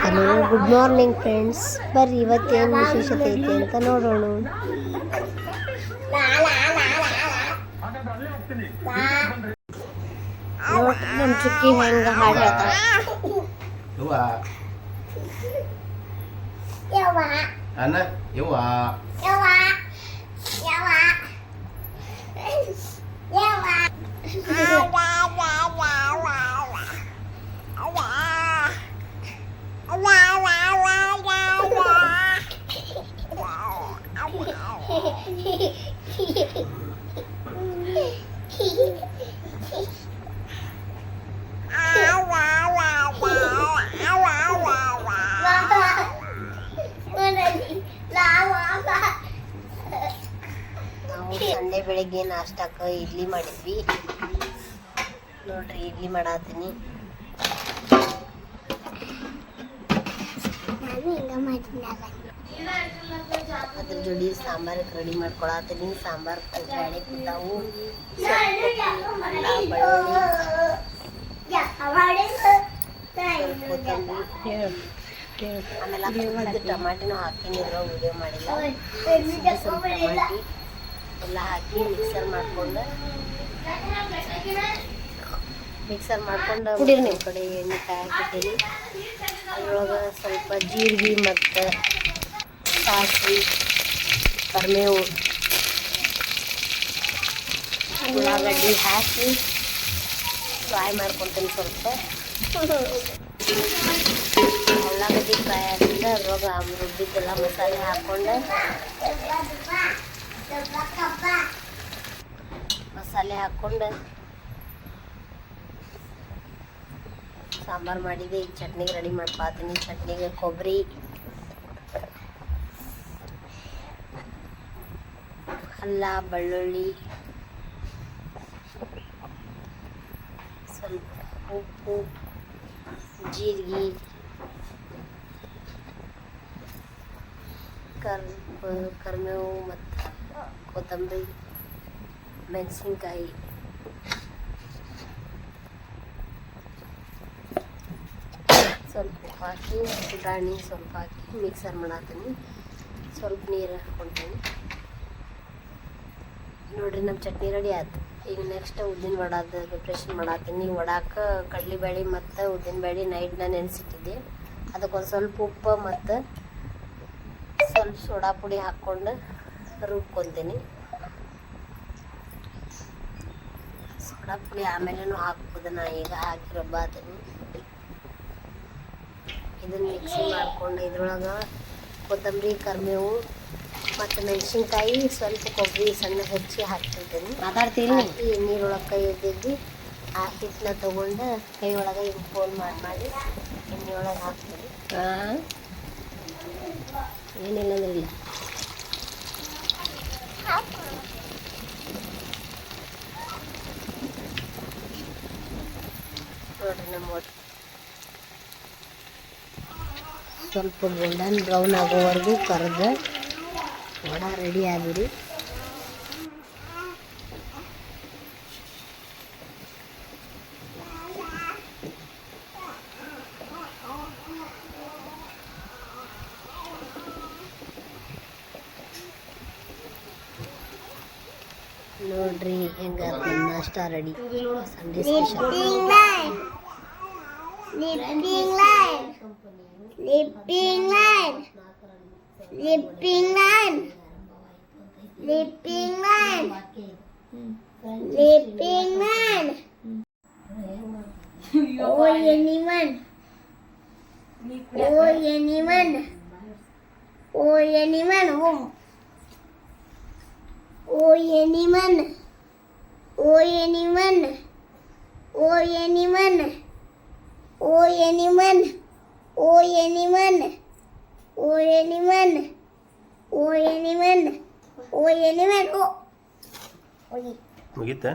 Hello good morning friends, ಬರ್ರಿ ಇವತ್ತೇನು ವಿಶೇಷತೆ ಐತೆ ಅಂತ ನೋಡೋಣ. ನಮ್ಮ ಚುಕ್ಕಿ ಹೆಂಗ ಹಾಡು ಹೇಳ್ತಾಳೆ. ನಾವು ಸಂಡೆ ಬೆಳಿಗ್ಗೆ ನಾಷ್ಟಕ್ಕೆ ಇಡ್ಲಿ ಮಾಡಿದ್ವಿ ನೋಡ್ರಿ. ಇಡ್ಲಿ ಮಾಡತ್ತೀನಿ. ಅದ್ರ ಜೋಡಿ ಸಾಂಬಾರಕ್ಕೆ ರೆಡಿ ಮಾಡ್ಕೊಳತ್ತೀನಿ. ಸಾಂಬಾರು ಬ್ಯಾಳೆ ಕೂತಾವು, ಆಮೇಲೆ ಟಮಾಟಿನೂ ಹಾಕಿನಿ. ವಿಡಿಯೋ ಮಾಡಿಲ್ಲ. ಸ್ವಲ್ಪ ಟಮಾಟಿ ಎಲ್ಲ ಹಾಕಿ ಮಿಕ್ಸರ್ ಮಾಡ್ಕೊಂಡು ಕುಡೀರಿ. ನಿಮ್ಮ ಕಡೆ ಎಣ್ಣೆ ಕಾಯಿಟ್ಟಿದ್ದೀನಿ. ಅದ್ರೊಳಗೆ ಸ್ವಲ್ಪ ಜೀರಿಗೆ ಮತ್ತು ಸಾಸಿವೆ, ಕರಿಬೇವು, ಉಳ್ಳಾಗಡ್ಡಿ ಹಾಕಿ ಫ್ರೈ ಮಾಡ್ಕೊತೀನಿ. ಸ್ವಲ್ಪ ಉಳ್ಳಾಗಡ್ಡಿ ಫ್ರೈ ಆಗಿಂದ ಅದ್ರೊಳಗೆ ರುಬ್ಬಿದ್ದೆಲ್ಲ ಮಸಾಲೆ ಹಾಕ್ಕೊಂಡು ಸಾಂಬಾರು ಮಾಡಿದೆ. ಈಗ ಚಟ್ನಿಗೆ ರೆಡಿ ಮಾಡ್ಕೊತೀನಿ. ಚಟ್ನಿಗೆ ಕೊಬ್ಬರಿ, ಅಲ್ಲ, ಬೆಳ್ಳುಳ್ಳಿ, ಸ್ವಲ್ಪ ಉಪ್ಪು, ಜೀರಿಗೆ, ಕರಿಬೇವು ಮತ್ತು ಕೊತ್ತಂಬರಿ, ಮೆಣಸಿನ್ಕಾಯಿ, ಸ್ವಲ್ಪ ಹಾಕಿ ಪುಟಾಣಿ ಸ್ವಲ್ಪ ಹಾಕಿ ಮಿಕ್ಸರ್ ಮಾಡತ್ತೀನಿ. ಸ್ವಲ್ಪ ನೀರು ಹಾಕ್ಕೊತೀನಿ. ನೋಡಿರಿ, ನಮ್ಮ ಚಟ್ನಿ ರೆಡಿ ಆಯ್ತು. ಈಗ ನೆಕ್ಸ್ಟ್ ಉದ್ದಿನ ವಡಾದ ಪ್ರಿಪ್ರೇಷನ್ ಮಾಡತ್ತೀನಿ. ವಡಾಕ್ಕೆ ಕಡಲೆಬೇಳೆ ಮತ್ತು ಉದ್ದಿನಬೇಳೆ ನೈಟ್ನ ನೆನೆಸಿಟ್ಟಿದ್ದೆ. ಅದಕ್ಕೊಂದು ಸ್ವಲ್ಪ ಉಪ್ಪು ಮತ್ತು ಸ್ವಲ್ಪ ಸೋಡಾ ಪುಡಿ ಹಾಕ್ಕೊಂಡು ರುಬ್ಕೊತೀನಿ. ಸೋಡಾ ಪುಡಿ ಆಮೇಲೆ ಹಾಕ್ಬೋದು. ನಾ ಈಗ ಹಾಕಿ ರುಬ್ಬಾತೀನಿ. ಇದನ್ನು ಮಿಕ್ಸಿ ಮಾಡ್ಕೊಂಡು ಇದ್ರೊಳಗೆ ಕೊತ್ತಂಬರಿ, ಕರಿಬೇವು ಮತ್ತು ಮೆಣಸಿನ್ಕಾಯಿ, ಸ್ವಲ್ಪ ಕೊಬ್ಬರಿ ಸಣ್ಣ ಹೆಚ್ಚಿ ಹಾಕ್ತಿದ್ದೀನಿ. ಹಾಕಿ ನೀರೊಳಗೆ ಕೈ ಎದ್ದಿದ್ದು ಆ ಹಿಟ್ಟನ್ನ ತೊಗೊಂಡು ಕೈ ಒಳಗೆ ಹಿಂಗೆ ಫೋನ್ ಮಾಡಿ ಎಣ್ಣೆ ಒಳಗೆ ಹಾಕ್ತೀನಿ. ಏನಿಲ್ಲ ಅಂದ್ರೆ ಇಲ್ಲ. ನೋಡ್ರಿ, ನಮ್ಮ ಸ್ವಲ್ಪ ಗೋಲ್ಡನ್ ಬ್ರೌನ್ ಆಗೋವರೆಗೂ ಕರೆದು ವಡ ರೆಡಿ ಆಗಿರಿ. ನೋಡ್ರಿ ಹೆಂಗ ನಾಷ್ಟ ರೆಡಿ. Sunday special. ಮುಗೀತಾ?